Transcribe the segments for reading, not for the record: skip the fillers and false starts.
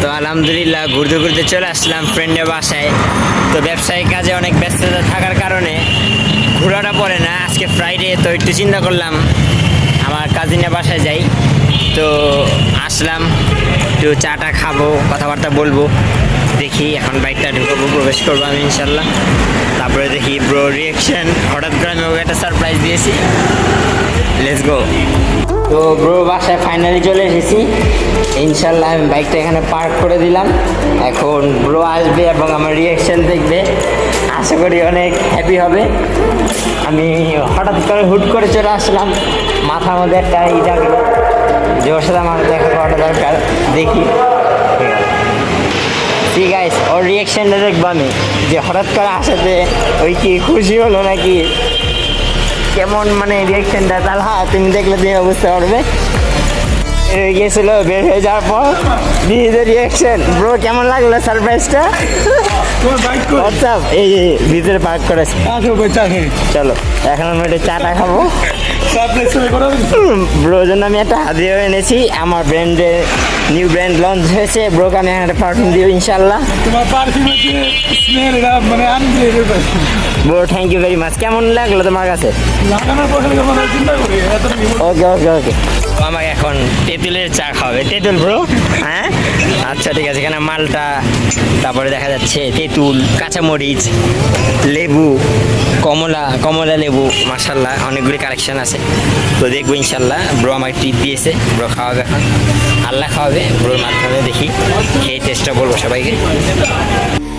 তো আলহামদুলিল্লাহ ঘুরতে ঘুরতে চলে আসলাম ফ্রেন্ডের বাসায়। তো ব্যবসায়িক কাজে অনেক ব্যস্ততা থাকার কারণে ঘোরাটা পড়ে না। আজকে ফ্রাইডে, তো একটু চিন্তা করলাম আমার কাজিনের বাসায় যাই। তো আসলাম, একটু চাটা খাবো, কথাবার্তা বলবো। দেখি এখন বাইকটা ঢুকাবো, প্রবেশ করবো আমি ইনশাল্লাহ। তারপরে দেখি ব্রো রিয়াকশন। হঠাৎ করে আমি ওকে একটা সারপ্রাইজ দিয়েছি। Let's go. তো ব্রো বাসায় ফাইনালি চলে এসেছি ইনশাল্লাহ। আমি বাইকটা এখানে পার্ক করে দিলাম। এখন ব্রো আসবে এবং আমার রিয়াকশন দেখবে। আশা করি অনেক হ্যাপি হবে। আমি হঠাৎ করে হুট করে চলে আসলাম, মাথার মধ্যে একটা ডাকলো যে ওর সাথে আমার দেখা করাটা দরকার। দেখি ঠিক আছে, ওর রিয়াকশনটা দেখবো আমি, যে হঠাৎ করে আসাতে ওই কি খুশি হলো নাকি কেমন, মানে রিয়াকশনটা। তাহলে হ্যাঁ, তুমি দেখলে তুমি বুঝতে পারবে। গেছিল বের হয়ে যাওয়ার পর নিজেদের রিয়াকশন। ব্রো কেমন লাগলো সারপ্রাইজটা? হোয়াটসঅ্যাপ এই যে ভিতরে পার্ক করেছে। চলো এখন আমি একটা চাটা খাবো। ব্রোর জন্য আমি একটা হাদিয়া এনেছি। আমার ব্র্যান্ডের নিউ ব্র্যান্ড লঞ্চ হয়েছে। ব্রোকে আমি একটা পারফিউম দিব ইনশাল্লাহ। Bro thank you very much. কেমন লাগলো তোমার কাছে? ওকে ওকে ওকে। আমাকে এখন তেঁতুলের চা খাওয়াবে। তেঁতুল ব্রো? হ্যাঁ আচ্ছা ঠিক আছে। এখানে মালটা, তারপরে দেখা যাচ্ছে তেঁতুল, কাঁচামরিচ, লেবু, কমলা লেবু, মাশাল্লাহ অনেকগুলি কালেকশন আছে। তো দেখবো ইনশাল্লাহ। ব্রো আমাকে টিপ দিয়েছে, ব্রো খাওয়াবে এখন, আল্লাহ খাওয়াবে। ব্রোর মাধ্যমে দেখি খেয়ে টেস্টটা বলবো সবাইকে।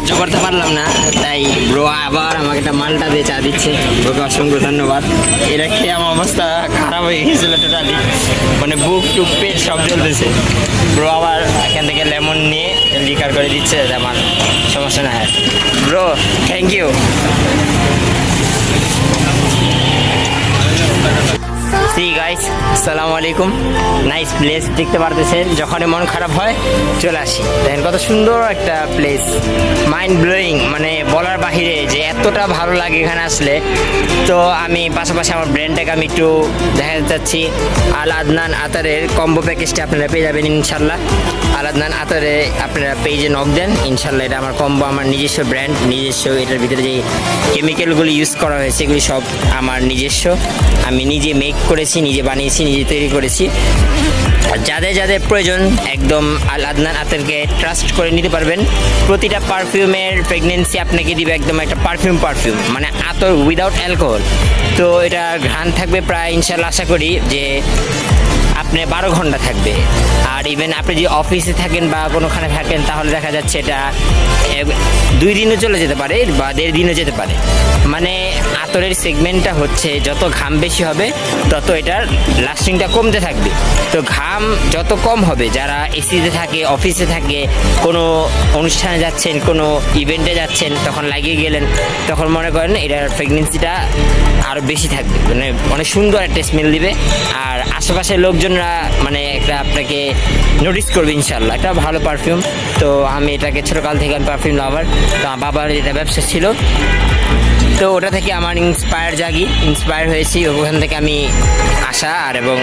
সহ্য করতে পারলাম না, তাই ব্রো আবার আমাকে একটা মালটা দিয়ে চা দিচ্ছে। ব্রোকে অসংখ্য ধন্যবাদ। এটা খেয়ে আমার অবস্থা খারাপ হয়ে গিয়েছিল টোটালি, মানে বুক টুক পেট সব চলতেছে। ব্রো আবার এখান থেকে লেমন নিয়ে লিকার করে দিচ্ছে, যাতে আমার সমস্যা না হয়। Bro thank you. See guys, আসসালামু আলাইকুম। নাইস প্লেস, দেখতে পারতেছেন। যখনই মন খারাপ হয় চলে আসি। দেখেন কত সুন্দর একটা প্লেস, মাইন্ড ব্লোয়িং, মানে বলার বাহিরে যে এতটা ভালো লাগে এখানে আসলে। তো আমি পাশাপাশি আমার ব্র্যান্ডটাকে আমি একটু দেখাতে চাচ্ছি। আল আদনান আতারের কম্বো প্যাকেজটা আপনারা পেয়ে যাবেন ইনশাল্লাহ। আল আদনান আতারে আপনারা পেজে নক দেন ইনশাল্লাহ। এটা আমার কম্বো, আমার নিজস্ব ব্র্যান্ড, নিজস্ব। এটার ভিতরে যে কেমিক্যালগুলো ইউজ করা হয়েছে এগুলি সব আমার নিজস্ব। আমি নিজে মেক করেছি, নিজে বানিয়েছি, নিজে তৈরি করেছি। আর যাদের যাদের প্রয়োজন একদম আল আদনান আতারকে ট্রাস্ট করে নিতে পারবেন। প্রতিটা পারফিউমের প্রেগনেন্সি আপনাকে দিবে একদম একটা পারফিউম, মানে আতর উইদাউট অ্যালকোহল। তো এটা ঘ্রাণ থাকবে প্রায় ইনশাল্লাহ আশা করি যে আপনি 12 ঘন্টা থাকবে। আর ইভেন আপনি যদি অফিসে থাকেন বা কোনোখানে থাকেন তাহলে দেখা যাচ্ছে এটা 2 দিনও চলে যেতে পারে বা 1.5 দিনও যেতে পারে। মানে আতরের সেগমেন্টটা হচ্ছে যত ঘাম বেশি হবে তত এটার লাস্টিংটা কমতে থাকবে। তো ঘাম যত কম হবে, যারা এসিতে থাকে, অফিসে থাকে, কোনো অনুষ্ঠানে যাচ্ছেন, কোনো ইভেন্টে যাচ্ছেন, তখন লাগিয়ে গেলেন, তখন মনে করেন এটার প্রেগনেন্সিটা আরও বেশি থাকবে, মানে অনেক সুন্দর একটা স্মেল দিবে। আর আশেপাশের লোকজনরা মানে একটা আপনাকে নোটিস করবে ইনশাল্লাহ। এটা ভালো পারফিউম। তো আমি এটাকে ছোটোকাল থেকে আমি পারফিউম লাভার। তো আমার বাবার এটা ব্যবসা ছিল, তো ওটা থেকে আমার ইন্সপায়ার হয়েছি। ওখান থেকে আমি আসা। আর এবং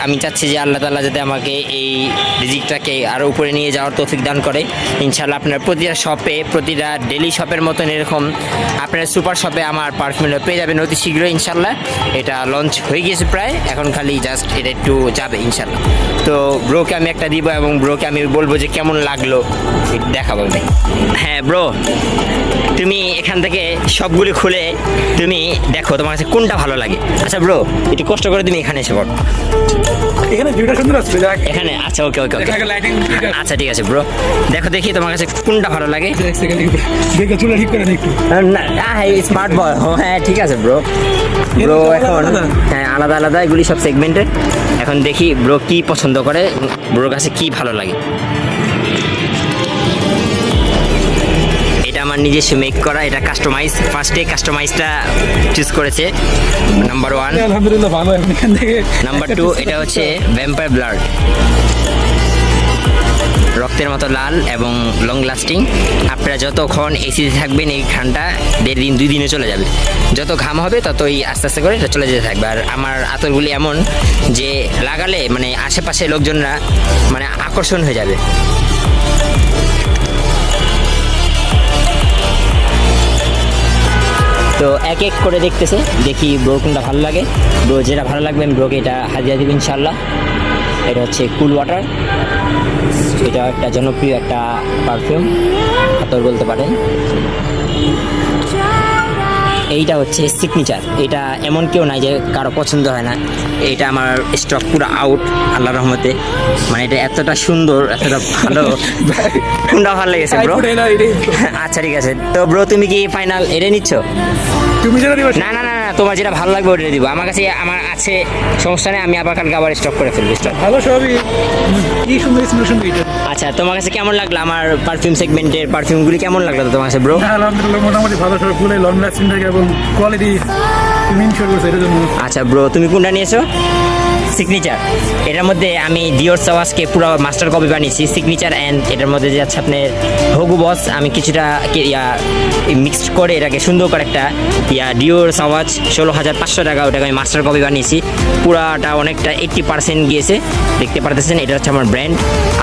আমি চাচ্ছি যে আল্লাহ তাআলা যাতে আমাকে এই রিজিকটাকে আরও উপরে নিয়ে যাওয়ার তৌফিক দান করে ইনশাল্লাহ। আপনার প্রতিটা শপে, প্রতিটা ডেলি শপের মতন এরকম আপনার সুপার শপে আমার পারফিউমটা পেয়ে যাবেন অতি শীঘ্রই ইনশাল্লাহ। এটা লঞ্চ হয়ে গিয়েছে প্রায়, এখন খালি জাস্ট এটা একটু যাবে ইনশাল্লাহ। তো ব্রোকে আমি একটা দিব এবং ব্রোকে আমি বলবো যে কেমন লাগলো দেখাবো আমি। হ্যাঁ ব্রো, তুমি এখান থেকে সবগুলি খুলে তুমি দেখো তোমার কাছে কোনটা ভালো লাগে। আচ্ছা ব্রো, একটু কষ্ট করে তুমি এখানে এসে পড়ো। এখানে ভিউটা সুন্দর আসছে এখানে। আচ্ছা ওকে ওকে ওকে, আচ্ছা ঠিক আছে ব্রো, দেখো দেখি তোমার কাছে কোনটা ভালো লাগে। দেখে চুলা ঠিক করে একটু স্মার্ট বয়। হ্যাঁ ঠিক আছে ব্রো। ব্রো এখন হ্যাঁ আলাদা আলাদা এগুলি সব সেগমেন্টের। এখন দেখি ব্রো কি পছন্দ করে, ব্রোর কাছে কি ভালো লাগে। এটা আমার নিজস্ব মেক করা, এটা কাস্টমাইজ। ফার্স্টে কাস্টমাইজটা চুজ করেছে নাম্বার 1। আলহামদুলিল্লাহ ভালো। এখান থেকে নাম্বার 2 এটা হচ্ছে ভ্যাম্পায়ার ব্লাড, রক্তের মতো লাল এবং লং লাস্টিং। আপনারা যতক্ষণ এসিতে থাকবেন এই ঘামটা 1.5 দিন 2 দিনে চলে যাবে। যত ঘাম হবে ততই আস্তে আস্তে করে এটা চলে যেতে থাকবে। আর আমার আতরগুলি এমন যে লাগালে মানে আশেপাশে লোকজনরা মানে আকর্ষণ হয়ে যাবে। তো এক এক করে দেখতেছে, দেখি ব্রো কোনটা ভালো লাগে। ব্রো যেটা ভালো লাগবে আমি ব্রোকে এটা হাজিরা দিব ইনশাল্লাহ। এটা হচ্ছে কুল ওয়াটার, এটা একটা জনপ্রিয় একটা পারফিউম আতর বলতে পারেন। এইটা হচ্ছে সিগনেচার, এটা এমন কেউ নাই যে কারো পছন্দ হয় না, এটা আমার স্টক পুরো আউট আল্লাহর রহমতে। মানে এটা এতটা সুন্দর, এতটা ভালো, কোনটা ভালো লেগেছে ব্রো? আচ্ছা ঠিক আছে, তো ব্রো তুমি কি ফাইনাল এটা নিচ্ছ? তুমি যেটা দিবা না না না না, তোমার যেটা ভালো লাগবে ওটা দিব। আমার কাছে আমার আছে, সমস্যা নেই, আমি আবার কালকে আবার স্টক করে ফেলবো স্টক। ভালো সবই, কি সুন্দর স্মেল শুনবে এটা। আচ্ছা তোমার কাছে কেমন লাগলো আমার পারফিউম সেগমেন্টের পারফিউমগুলি কেমন লাগলো তোমার কাছে ব্রো? হ্যাঁ, আলহামদুলিল্লাহ মোটামুটি ভালো সব ফুলে লং লাস্টিং থাকে এবং কোয়ালিটি তুমি ইনশিওর করছো এটার জন্য। আচ্ছা ব্রো তুমি কোনটা নিয়েছো? সিগনেচার। এটার মধ্যে আমি ডিওর সাওয়াজকে পুরো মাস্টার কপি বানিয়েছি সিগনেচার, অ্যান্ড এটার মধ্যে যে আছে আপনার হগু বস, আমি কিছুটা মিক্সড করে এটাকে সুন্দর করে একটা ডিওর সাওয়াজ 16,500 টাকা, ওটাকে আমি মাস্টার কপি বানিয়েছি। পুরাটা অনেকটা 80% গিয়েছে, দেখতে পারতেছেন। এটা হচ্ছে আমার ব্র্যান্ড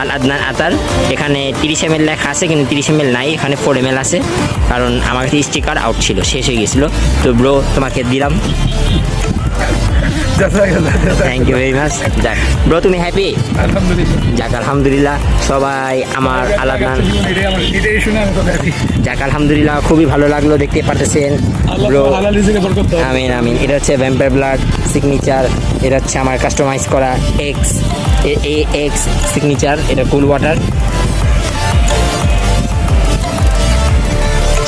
আল আদনান আতার। এখানে 30 ml লেখা আছে, কিন্তু 30 ml নাই, এখানে 4 ml আছে, কারণ আমার কাছে স্টিকার আউট ছিল, শেষ হয়ে গেছিলো। তো ব্রো তোমাকে দিলাম, থ্যাংক ইউ ভেরি মাচ। যাক ব্রো তুমি হ্যাপি? আলহামদুলিল্লাহ। যাক আলহামদুলিল্লাহ, সবাই আমার আলাদা। এটাই আমার, এটাই শুনে আমি কথা আছি। যাক আলহামদুলিল্লাহ, খুবই ভালো লাগলো, দেখতে পারতেছেন ব্রো। আল্লাহ হালাল রিজিকে বরকত দাও। আমিন আমিন। এটা হচ্ছে ভ্যাম্পায়ার ব্লাড সিগনেচার, এটা হচ্ছে আমার কাস্টমাইজ করা এক্স সিগনেচার, এটা কুল ওয়াটার।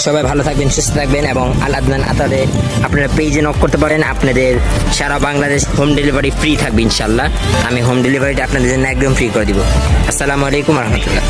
সবাই ভালো থাকবেন, সুস্থ থাকবেন, এবং আল আদনান আতারে আপনারা পেজে নক করতে পারেন। আপনাদের সারা বাংলাদেশ হোম ডেলিভারি ফ্রি থাকবে ইনশাল্লাহ। আমি হোম ডেলিভারিটা আপনাদের জন্য একদম ফ্রি করে দিব। আসসালামু আলাইকুম রহমতুল্লাহ।